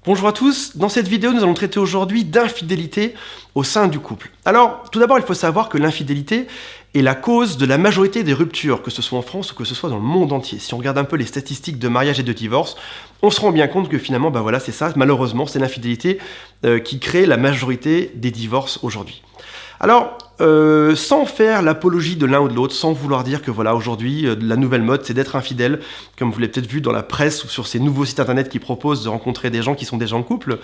Bonjour à tous, dans cette vidéo nous allons traiter aujourd'hui d'infidélité au sein du couple. Alors tout d'abord il faut savoir que l'infidélité est la cause de la majorité des ruptures, que ce soit en France ou que ce soit dans le monde entier. Si on regarde un peu les statistiques de mariage et de divorce, on se rend bien compte que finalement voilà, c'est ça, malheureusement c'est l'infidélité qui crée la majorité des divorces aujourd'hui. Alors, sans faire l'apologie de l'un ou de l'autre, sans vouloir dire que voilà, aujourd'hui, la nouvelle mode, c'est d'être infidèle, comme vous l'avez peut-être vu dans la presse ou sur ces nouveaux sites internet qui proposent de rencontrer des gens qui sont déjà en couple,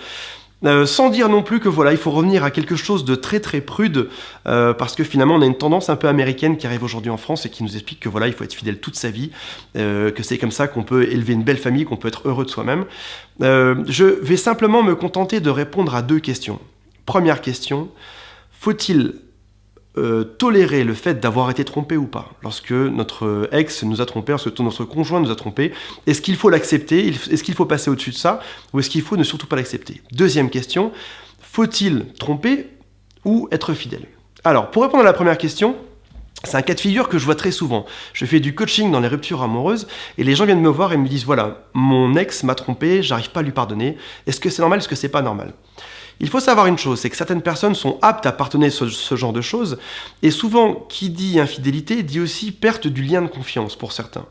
sans dire non plus que voilà, il faut revenir à quelque chose de très très prude, parce que finalement, on a une tendance un peu américaine qui arrive aujourd'hui en France et qui nous explique que voilà, il faut être fidèle toute sa vie, que c'est comme ça qu'on peut élever une belle famille, qu'on peut être heureux de soi-même. Je vais simplement me contenter de répondre à deux questions. Première question. Faut-il tolérer le fait d'avoir été trompé ou pas? Lorsque notre ex nous a trompé, lorsque notre conjoint nous a trompé, est-ce qu'il faut l'accepter? Est-ce qu'il faut passer au-dessus de ça? Ou est-ce qu'il faut ne surtout pas l'accepter? Deuxième question, faut-il tromper ou être fidèle? Alors, pour répondre à la première question, c'est un cas de figure que je vois très souvent. Je fais du coaching dans les ruptures amoureuses et les gens viennent me voir et me disent voilà, mon ex m'a trompé, j'arrive pas à lui pardonner. Est-ce que c'est normal? Est-ce que c'est pas normal? Il faut savoir une chose, c'est que certaines personnes sont aptes à pardonner ce genre de choses, et souvent, qui dit infidélité, dit aussi perte du lien de confiance pour certains.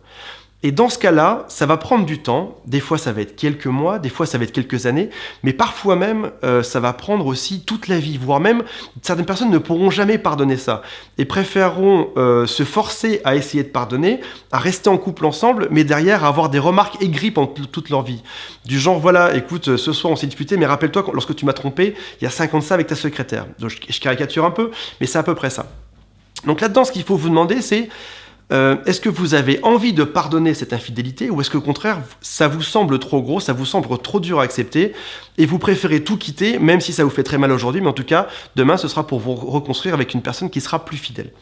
Et dans ce cas-là, ça va prendre du temps, des fois ça va être quelques mois, des fois ça va être quelques années, mais parfois même, ça va prendre aussi toute la vie, voire même, certaines personnes ne pourront jamais pardonner ça, et préféreront se forcer à essayer de pardonner, à rester en couple ensemble, mais derrière à avoir des remarques aigries pendant toute leur vie. Du genre, voilà, écoute, ce soir on s'est disputé, mais rappelle-toi, lorsque tu m'as trompé, il y a 5 ans de ça avec ta secrétaire. Donc, je caricature un peu, mais c'est à peu près ça. Donc là-dedans, ce qu'il faut vous demander, c'est est-ce que vous avez envie de pardonner cette infidélité ou est-ce qu'au contraire, ça vous semble trop gros, ça vous semble trop dur à accepter et vous préférez tout quitter, même si ça vous fait très mal aujourd'hui, mais en tout cas, demain, ce sera pour vous reconstruire avec une personne qui sera plus fidèle.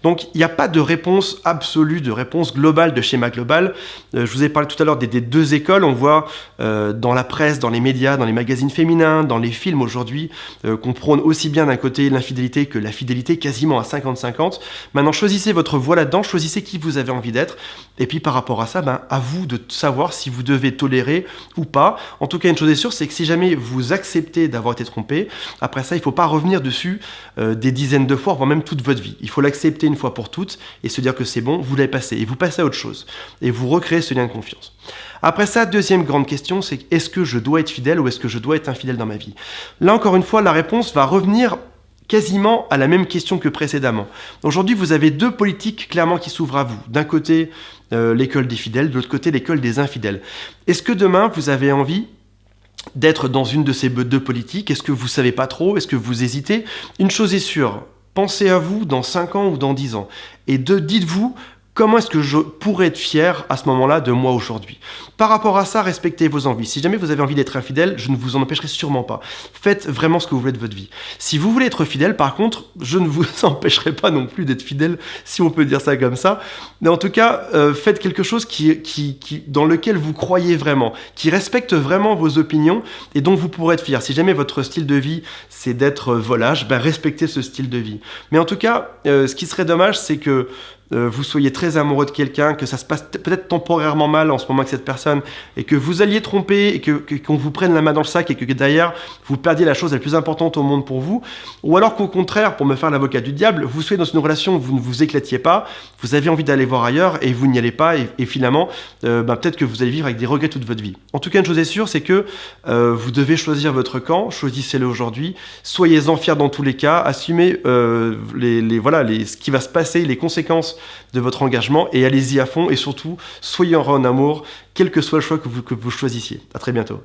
Donc, il n'y a pas de réponse absolue, de réponse globale, de schéma global. Je vous ai parlé tout à l'heure des deux écoles. On voit dans la presse, dans les médias, dans les magazines féminins, dans les films aujourd'hui, qu'on prône aussi bien d'un côté l'infidélité que la fidélité, quasiment à 50-50. Maintenant, choisissez votre voie là-dedans, choisissez qui vous avez envie d'être. Et puis, par rapport à ça, à vous de savoir si vous devez tolérer ou pas. En tout cas, une chose est sûre, c'est que si jamais vous acceptez d'avoir été trompé, après ça, il ne faut pas revenir dessus des dizaines de fois, voire même toute votre vie. Il faut l'accepter une fois pour toutes et se dire que c'est bon, vous l'avez passé et vous passez à autre chose et vous recréez ce lien de confiance. Après ça, deuxième grande question, c'est est-ce que je dois être fidèle ou est-ce que je dois être infidèle dans ma vie? Là, encore une fois, la réponse va revenir quasiment à la même question que précédemment. Aujourd'hui, vous avez deux politiques clairement qui s'ouvrent à vous. D'un côté, l'école des fidèles, de l'autre côté, l'école des infidèles. Est-ce que demain, vous avez envie d'être dans une de ces deux politiques? Est-ce que vous ne savez pas trop? Est-ce que vous hésitez? Une chose est sûre, pensez à vous dans 5 ans ou dans 10 ans. Et dites-vous, comment est-ce que je pourrais être fier à ce moment-là de moi aujourd'hui? Par rapport à ça, respectez vos envies. Si jamais vous avez envie d'être infidèle, je ne vous en empêcherai sûrement pas. Faites vraiment ce que vous voulez de votre vie. Si vous voulez être fidèle, par contre, je ne vous empêcherai pas non plus d'être fidèle, si on peut dire ça comme ça. Mais en tout cas, faites quelque chose dans lequel vous croyez vraiment, qui respecte vraiment vos opinions et dont vous pourrez être fier. Si jamais votre style de vie, c'est d'être volage, respectez ce style de vie. Mais en tout cas, ce qui serait dommage, c'est que vous soyez très amoureux de quelqu'un, que ça se passe peut-être temporairement mal en ce moment avec cette personne, et que vous alliez tromper, et qu'on vous prenne la main dans le sac, et que derrière, vous perdiez la chose la plus importante au monde pour vous, ou alors qu'au contraire, pour me faire l'avocat du diable, vous soyez dans une relation où vous ne vous éclatiez pas, vous avez envie d'aller voir ailleurs, et vous n'y allez pas, et finalement, peut-être que vous allez vivre avec des regrets toute votre vie. En tout cas, une chose est sûre, c'est que vous devez choisir votre camp, choisissez-le aujourd'hui, soyez-en fiers dans tous les cas, assumez ce qui va se passer, les conséquences de votre engagement et allez-y à fond et surtout soyez en amour quel que soit le choix que vous choisissiez. À très bientôt.